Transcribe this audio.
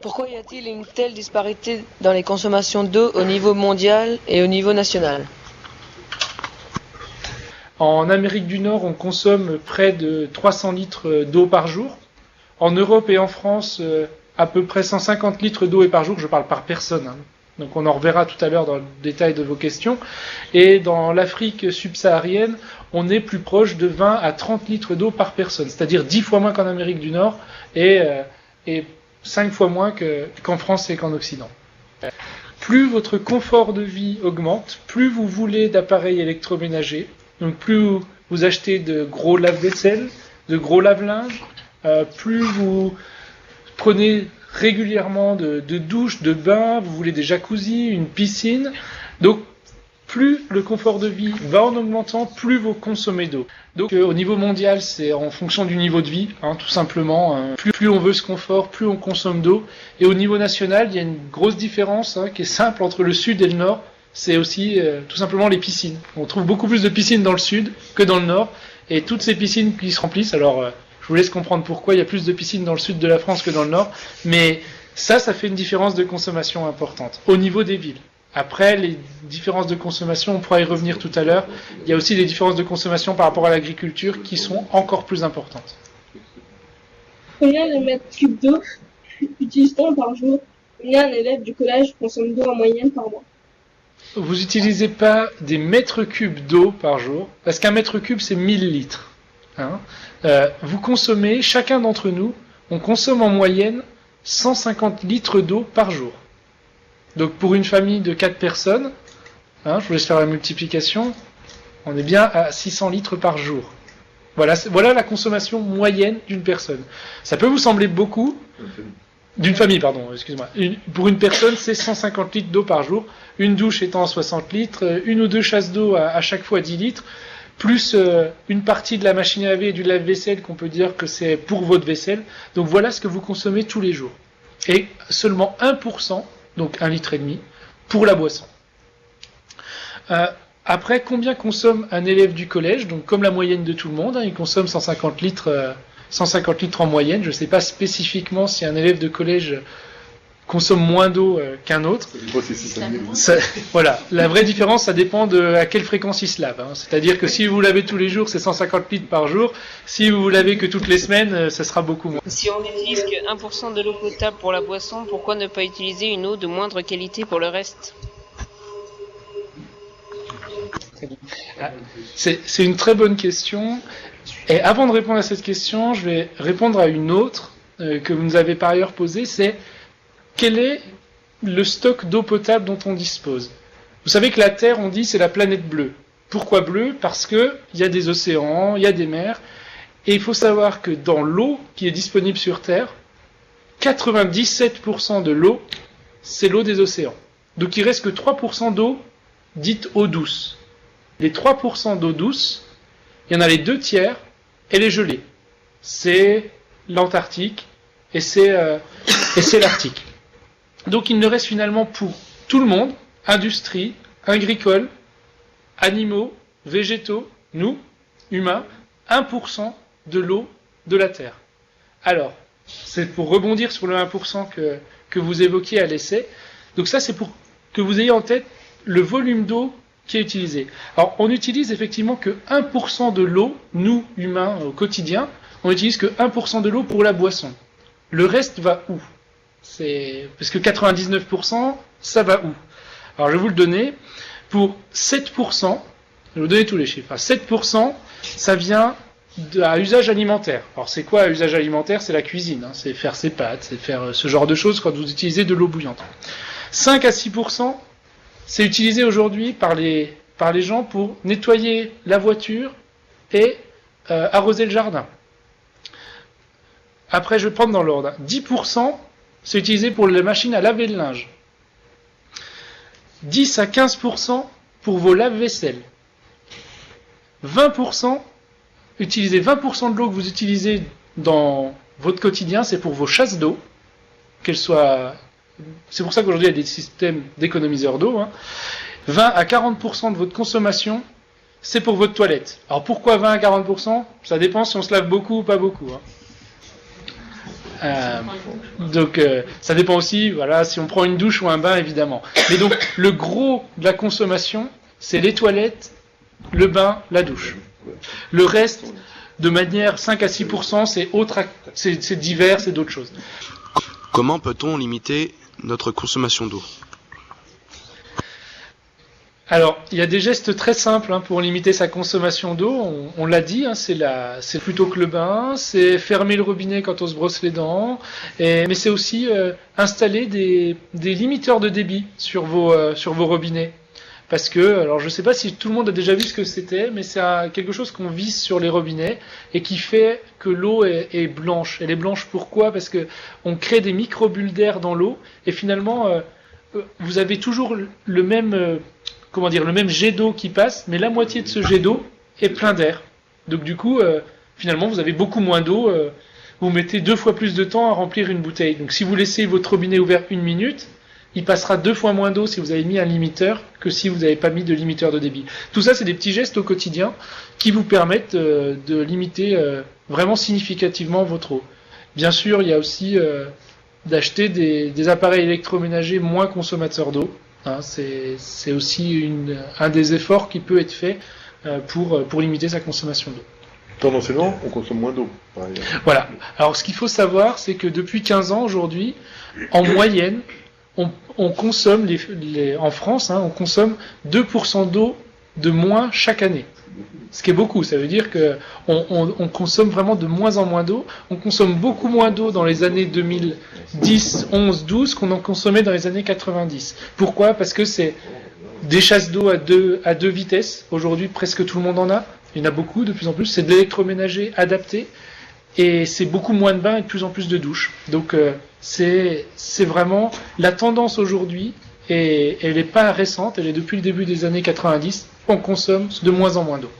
Pourquoi y a-t-il une telle disparité dans les consommations d'eau au niveau mondial et au niveau national? En Amérique du Nord, on consomme près de 300 litres d'eau par jour. En Europe et en France, à peu près 150 litres d'eau par jour. Je parle par personne, hein. Donc on en reverra tout à l'heure dans le détail de vos questions. Et dans l'Afrique subsaharienne, on est plus proche de 20 à 30 litres d'eau par personne, c'est-à-dire 10 fois moins qu'en Amérique du Nord et 5 fois moins qu'en France et qu'en Occident. Plus votre confort de vie augmente, plus vous voulez d'appareils électroménagers, donc plus vous achetez de gros lave-vaisselle, de gros lave-linge, plus vous prenez régulièrement de douches, de bains, vous voulez des jacuzzis, une piscine. Donc, plus le confort de vie va en augmentant, plus vous consommez d'eau. Donc, au niveau mondial, c'est en fonction du niveau de vie, hein, tout simplement. Plus on veut ce confort, plus on consomme d'eau. Et au niveau national, il y a une grosse différence qui est simple entre le sud et le nord. C'est aussi tout simplement les piscines. On trouve beaucoup plus de piscines dans le sud que dans le nord. Et toutes ces piscines qui se remplissent, alors je vous laisse comprendre pourquoi il y a plus de piscines dans le sud de la France que dans le nord. Mais ça fait une différence de consommation importante au niveau des villes. Après, les différences de consommation, on pourra y revenir tout à l'heure. Il y a aussi des différences de consommation par rapport à l'agriculture qui sont encore plus importantes. Combien de mètres cubes d'eau utilise-t-on par jour? Combien un élève du collège consomme d'eau en moyenne par mois? Vous n'utilisez pas des mètres cubes d'eau par jour, parce qu'un mètre cube, c'est 1000 litres. Hein. Vous consommez, chacun d'entre nous, on consomme en moyenne 150 litres d'eau par jour. Donc pour une famille de 4 personnes, je vous laisse faire la multiplication, on est bien à 600 litres par jour. Voilà la consommation moyenne d'une personne. Ça peut vous sembler beaucoup, d'une famille, pardon, excuse-moi. Pour une personne, c'est 150 litres d'eau par jour, une douche étant 60 litres, une ou deux chasses d'eau à chaque fois 10 litres, plus une partie de la machine à laver et du lave-vaisselle qu'on peut dire que c'est pour votre vaisselle. Donc voilà ce que vous consommez tous les jours. Et seulement 1%, donc 1,5 litre, pour la boisson. Après, combien consomme un élève du collège? Donc comme la moyenne de tout le monde, il consomme 150 litres en moyenne. Je ne sais pas spécifiquement si un élève de collège consomme moins d'eau qu'un autre. Voilà, la vraie différence, ça dépend à quelle fréquence il se lave. C'est-à-dire que si vous lavez tous les jours, c'est 150 litres par jour. Si vous lavez que toutes les semaines, ça sera beaucoup moins. Si on n'utilise que 1% de l'eau potable pour la boisson, pourquoi ne pas utiliser une eau de moindre qualité pour le reste? C'est une très bonne question. Et avant de répondre à cette question, je vais répondre à une autre que vous nous avez par ailleurs posée, c'est quel est le stock d'eau potable dont on dispose? Vous savez que la Terre, on dit, c'est la planète bleue. Pourquoi bleue? Parce qu'il y a des océans, il y a des mers, et il faut savoir que dans l'eau qui est disponible sur Terre, 97% de l'eau, c'est l'eau des océans. Donc il reste que 3% d'eau dite eau douce. Les 3% d'eau douce, il y en a les 2/3, elle est gelée. C'est l'Antarctique et c'est l'Arctique. Donc il ne reste finalement pour tout le monde, industrie, agricole, animaux, végétaux, nous, humains, 1% de l'eau de la Terre. Alors, c'est pour rebondir sur le 1% que vous évoquiez à l'essai. Donc ça, c'est pour que vous ayez en tête le volume d'eau qui est utilisé. Alors, on n'utilise effectivement que 1% de l'eau, nous, humains, au quotidien, on n'utilise que 1% de l'eau pour la boisson. Le reste va où? Parce que 99%, ça va où? Alors, je vais vous le donner. Pour 7%, je vais vous donner tous les chiffres. 7%, ça vient à usage alimentaire. Alors, c'est quoi à usage alimentaire? C'est la cuisine. C'est faire ses pâtes, c'est faire ce genre de choses quand vous utilisez de l'eau bouillante. 5 à 6%, c'est utilisé aujourd'hui par les gens pour nettoyer la voiture et arroser le jardin. Après, je vais prendre dans l'ordre. 10%, c'est utilisé pour les machines à laver le linge. 10 à 15% pour vos lave-vaisselle. 20%, utilisez 20% de l'eau que vous utilisez dans votre quotidien, c'est pour vos chasses d'eau, qu'elles soient... C'est pour ça qu'aujourd'hui, il y a des systèmes d'économiseurs d'eau. 20 à 40% de votre consommation, c'est pour votre toilette. Alors pourquoi 20 à 40%? Ça dépend si on se lave beaucoup ou pas beaucoup. Ça dépend aussi, voilà, si on prend une douche ou un bain, évidemment. Mais donc, le gros de la consommation, c'est les toilettes, le bain, la douche. Le reste, de manière 5 à 6%, c'est divers, c'est d'autres choses. Comment peut-on limiter notre consommation d'eau ? Alors, il y a des gestes très simples pour limiter sa consommation d'eau. On l'a dit, c'est plutôt que le bain, c'est fermer le robinet quand on se brosse les dents, mais c'est aussi installer des limiteurs de débit sur vos robinets. Parce que, alors je ne sais pas si tout le monde a déjà vu ce que c'était, mais c'est quelque chose qu'on visse sur les robinets et qui fait que l'eau est blanche. Elle est blanche pourquoi ? Parce que on crée des micro-bulles d'air dans l'eau et finalement vous avez toujours le même jet d'eau qui passe, mais la moitié de ce jet d'eau est plein d'air. Donc du coup, finalement, vous avez beaucoup moins d'eau. Vous mettez 2 fois plus de temps à remplir une bouteille. Donc si vous laissez votre robinet ouvert 1 minute, il passera 2 fois moins d'eau si vous avez mis un limiteur que si vous n'avez pas mis de limiteur de débit. Tout ça, c'est des petits gestes au quotidien qui vous permettent de limiter vraiment significativement votre eau. Bien sûr, il y a aussi d'acheter des appareils électroménagers moins consommateurs d'eau. C'est aussi un des efforts qui peut être fait pour limiter sa consommation d'eau. Tendanciellement, on consomme moins d'eau, par ailleurs. Voilà. Alors, ce qu'il faut savoir, c'est que depuis 15 ans, aujourd'hui, en moyenne, on consomme, en France, on consomme 2% d'eau de moins chaque année. Ce qui est beaucoup, ça veut dire qu'on consomme vraiment de moins en moins d'eau. On consomme beaucoup moins d'eau dans les années 2010, 11, 12 qu'on en consommait dans les années 90. Pourquoi ? Parce que c'est des chasses d'eau à deux vitesses. Aujourd'hui, presque tout le monde en a. Il y en a beaucoup, de plus en plus. C'est de l'électroménager adapté. Et c'est beaucoup moins de bains et de plus en plus de douches. Donc c'est vraiment la tendance aujourd'hui, et elle n'est pas récente, elle est depuis le début des années 90, on consomme de moins en moins d'eau.